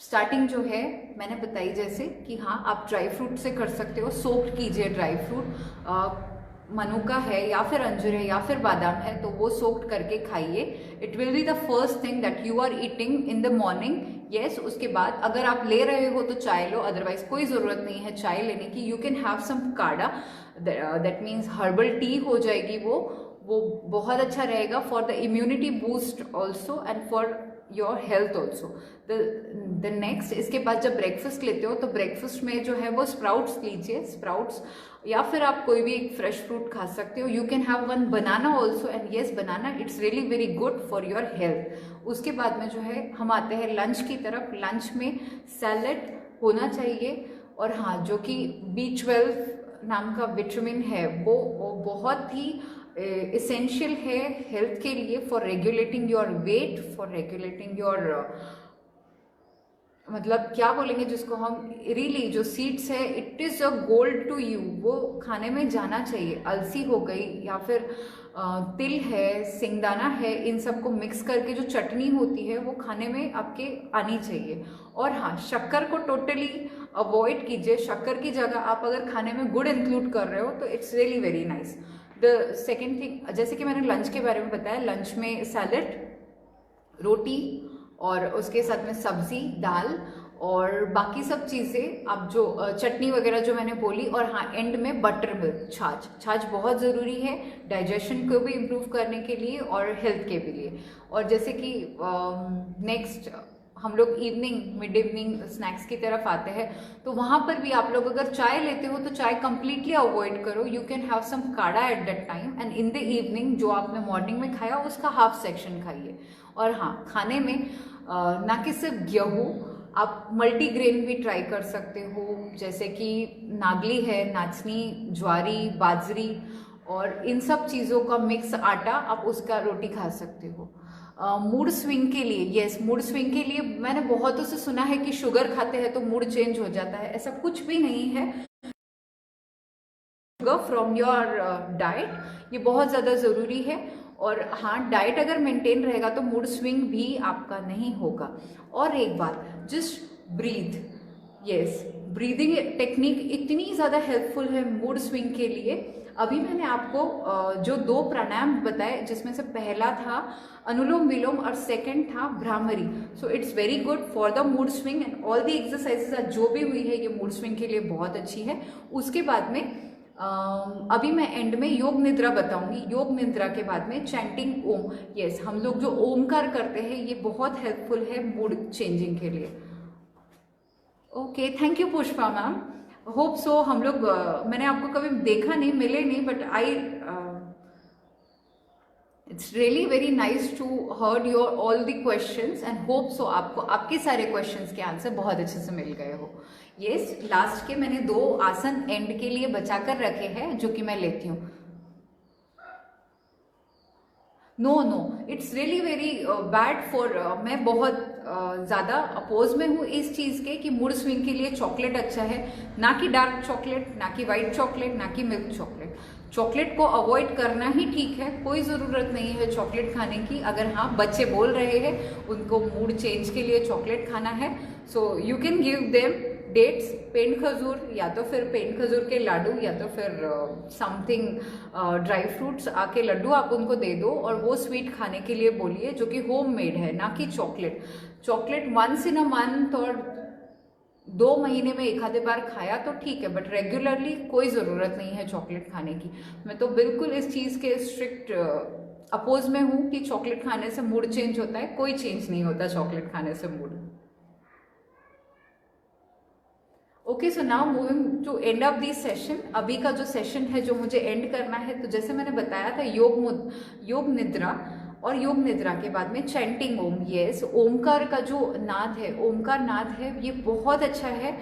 स्टार्टिंग जो है मैंने बताई जैसे कि हाँ, आप ड्राई फ्रूट से कर सकते हो, सोक्ड कीजिए ड्राई फ्रूट, मनुका है या फिर अंजीर है या फिर बादाम है, तो वो सोक्ड करके खाइए। It will be the first thing that you are eating in the morning. Yes, उसके बाद अगर आप ले रहे हो तो चाय लो, अदरवाइज कोई ज़रूरत नहीं है चाय लेने की। यू कैन हैव सम काढ़ा, दैट मीन्स हर्बल टी हो जाएगी वो बहुत अच्छा रहेगा for the immunity boost also and for your health also. The next, इसके बाद जब ब्रेकफास्ट लेते हो तो ब्रेकफास्ट में जो है वो स्प्राउट्स लीजिए, स्प्राउट्स, या फिर आप कोई भी एक फ्रेश फ्रूट खा सकते हो। You can have one banana also, and yes, banana it's really very good for your health. उसके बाद में जो है हम आते हैं लंच की तरफ। लंच में सैलड होना चाहिए, और हाँ, जो कि B12 नाम का विटामिन है वो बहुत ही इसेंशियल है हेल्थ के लिए, for regulating your weight, for regulating your मतलब क्या बोलेंगे जिसको हम, रियली जो सीड्स है, it is a gold to you, वो खाने में जाना चाहिए। अलसी हो गई या फिर तिल है, सिंगदाना है, इन सबको मिक्स करके जो चटनी होती है वो खाने में आपके आनी चाहिए। और हाँ, शक्कर को टोटली अवॉइड कीजिए। शक्कर की जगह आप अगर खाने में गुड़ इंक्लूड कर रहे हो तो it's really very nice. The second thing, जैसे कि मैंने लंच के बारे में बताया, लंच में सैलड, रोटी और उसके साथ में सब्जी, दाल और बाकी सब चीज़ें आप जो चटनी वगैरह जो मैंने बोली, और हाँ एंड में बटर मिल्क, छाछ। छाछ बहुत ज़रूरी है डाइजेशन को भी इम्प्रूव करने के लिए और हेल्थ के भी लिए। और जैसे कि नेक्स्ट हम लोग इवनिंग, मिड इवनिंग स्नैक्स की तरफ आते हैं, तो वहाँ पर भी आप लोग अगर चाय लेते हो तो चाय कंप्लीटली अवॉइड करो। यू कैन हैव सम काढ़ा at that time, and in the evening जो आपने मॉर्निंग में खाया उसका हाफ सेक्शन खाइए। और हाँ, खाने में ना कि सिर्फ गेहूँ, आप मल्टीग्रेन भी ट्राई कर सकते हो, जैसे कि नागली है, नाचनी, ज्वारी, बाजरी, और इन सब चीज़ों का मिक्स आटा, आप उसका रोटी खा सकते हो। मूड स्विंग के लिए, यस, मूड स्विंग के लिए मैंने बहुतों से सुना है कि शुगर खाते हैं तो मूड चेंज हो जाता है। ऐसा कुछ भी नहीं है। शुगर फ्रॉम योर डाइट, ये बहुत ज़्यादा ज़रूरी है। और हाँ, डाइट अगर मेंटेन रहेगा तो मूड स्विंग भी आपका नहीं होगा। और एक बात, just breathe, yes, breathing technique इतनी ज़्यादा हेल्पफुल है मूड स्विंग के लिए। अभी मैंने आपको जो 2 प्राणायाम बताए, जिसमें से पहला था अनुलोम विलोम और सेकंड था bhramari. So it's very good for the mood swing, and all the exercises जो भी हुई है ये मूड स्विंग के लिए बहुत अच्छी है। उसके बाद में अभी मैं एंड में योग निद्रा बताऊंगी। योग निद्रा के बाद में चैंटिंग ओम, यस, हम लोग जो ओमकार करते हैं ये बहुत हेल्पफुल है मूड चेंजिंग के लिए। Okay, thank you Pushpa ma'am. Hope so हम लोग मैंने आपको कभी देखा नहीं, मिले नहीं, but I it's really very nice to heard your all the questions, and hope so आपको आपके सारे क्वेश्चंस के आंसर बहुत अच्छे से मिल गए हो। यस, लास्ट के मैंने 2 आसन एंड के लिए बचा कर रखे हैं जो कि मैं लेती हूँ। No no, it's really very bad for, मैं बहुत ज़्यादा अपोज में हूँ इस चीज़ के कि मूड स्विंग के लिए चॉकलेट अच्छा है, ना कि डार्क चॉकलेट, ना कि वाइट चॉकलेट, ना कि मिल्क चॉकलेट। चॉकलेट को अवॉइड करना ही ठीक है, कोई ज़रूरत नहीं है चॉकलेट खाने की। अगर हाँ बच्चे बोल रहे हैं उनको मूड चेंज के लिए चॉकलेट खाना है, so you can give them dates, पेंड खजूर, या तो फिर पेंड खजूर के लाडू, या तो फिर समथिंग ड्राई फ्रूट्स आके लड्डू आप उनको दे दो, और वो स्वीट खाने के लिए बोलिए जो कि होम मेड है, ना कि chocolate. Chocolate once in a month और 2 महीने में एक आधे बार खाया तो ठीक है, बट रेगुलरली कोई ज़रूरत नहीं है चॉकलेट खाने की। मैं तो बिल्कुल इस चीज़ के स्ट्रिक्ट अपोज में हूँ कि चॉकलेट खाने से मूड चेंज होता है। कोई चेंज नहीं होता चॉकलेट खाने से mood. Okay, so now moving to end of this session. अभी का जो सेशन है जो मुझे एंड करना है, तो जैसे मैंने बताया था योग निद्रा, और योग निद्रा के बाद में चैंटिंग ओम, यस, ओमकार का जो नाद है, ओमकार नाद है, ये बहुत अच्छा है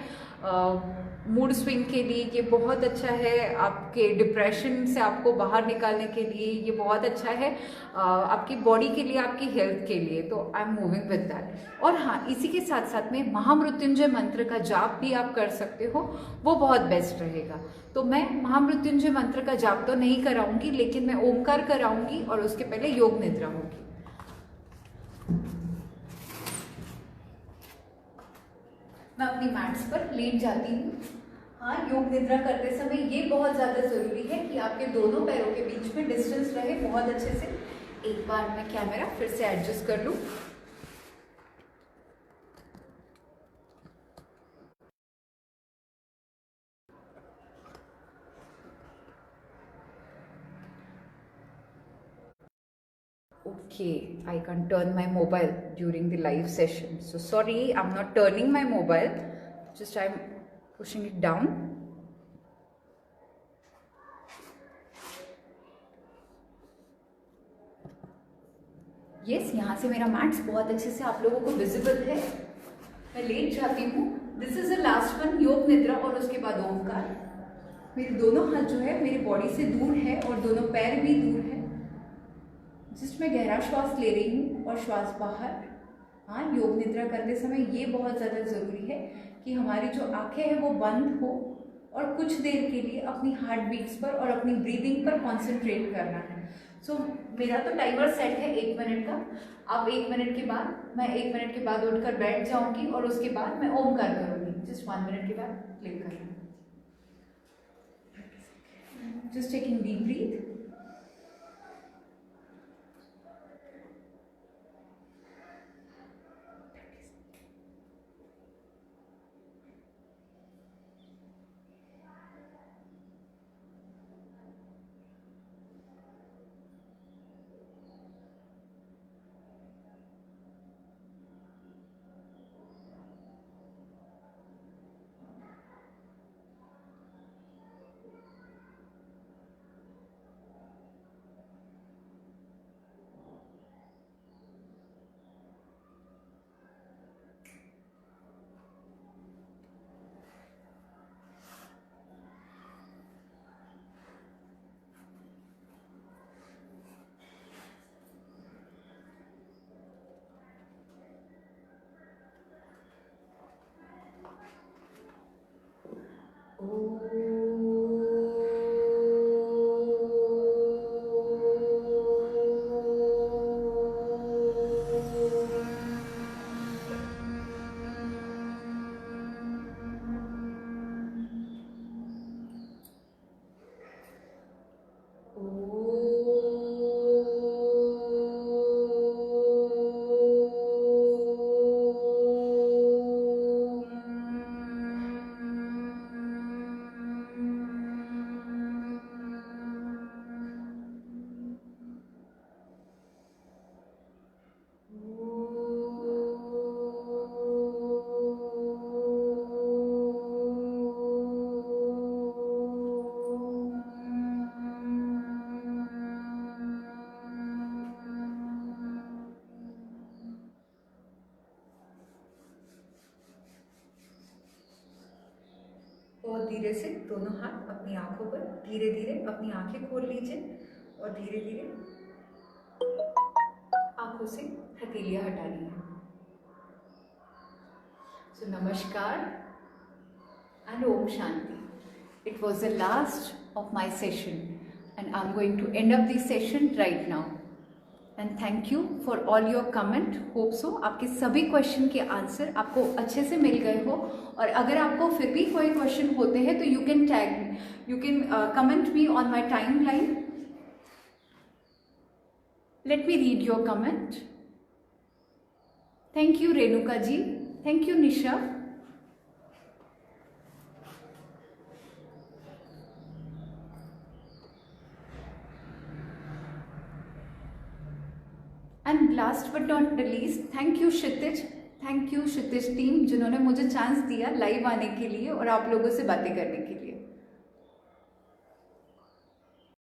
मूड स्विंग के लिए। ये बहुत अच्छा है आपके डिप्रेशन से आपको बाहर निकालने के लिए। ये बहुत अच्छा है आपकी बॉडी के लिए, आपकी हेल्थ के लिए। तो आई एम मूविंग विद दैट। और हाँ, इसी के साथ साथ में महामृत्युंजय मंत्र का जाप भी आप कर सकते हो, वो बहुत बेस्ट रहेगा। तो मैं महामृत्युंजय मंत्र का जाप तो नहीं कराऊंगी, लेकिन मैं ओमकार कराऊंगी, और उसके पहले योग निद्रा होगी। मैं अपनी मैट्स पर लेट जाती हूँ। हाँ, योग निद्रा करते समय ये बहुत ज़्यादा ज़रूरी है कि आपके दोनों पैरों के बीच में डिस्टेंस रहे बहुत अच्छे से। एक बार मैं कैमरा फिर से एडजस्ट कर लूँ। Okay, I can't turn my mobile during the live session. So sorry, I'm not turning my mobile. Just I'm pushing it down. Yes, यहाँ से मेरा मैट्स बहुत अच्छे से आप लोगों को विजिबल है। मैं लेट जाती हूँ। This is the last one, योग निद्रा, और उसके बाद ओमकार। मेरे दोनों हाथ जो है मेरी बॉडी से दूर है और दोनों पैर भी दूर है। जस्ट मैं गहरा श्वास ले रही हूँ और श्वास बाहर। हाँ, योग निद्रा करते समय ये बहुत ज़्यादा ज़रूरी है कि हमारी जो आंखें हैं वो बंद हो, और कुछ देर के लिए अपनी हार्ट बीट्स पर और अपनी ब्रीदिंग पर कॉन्सेंट्रेट करना है। सो मेरा तो टाइमर सेट है 1 मिनट का। अब 1 मिनट के बाद, मैं 1 मिनट के बाद उठकर बैठ जाऊंगी, और उसके बाद मैं ओमकार करूंगी। जस्ट 1 मिनट के बाद क्लिक करना। Just taking deep breathe. धीरे से दोनों हाथ अपनी आंखों पर, धीरे धीरे अपनी आंखें खोल लीजिए और धीरे धीरे आंखों से हथेलियां हटा ली। सो नमस्कार and Om Shanti. It was the last of my session and I'm going to end up this session right now. And thank you for all your comment. Hope so आपके सभी क्वेश्चन के आंसर आपको अच्छे से मिल गए हो, और अगर आपको फिर भी कोई क्वेश्चन होते हैं तो you can tag me, you can comment me on my timeline. Let me read your comment. Thank you Renuka ji. Thank you Nisha. And last but not the least, thank you Kshitij team जिन्होंने मुझे चांस दिया लाइव आने के लिए और आप लोगों से बातें करने के लिए।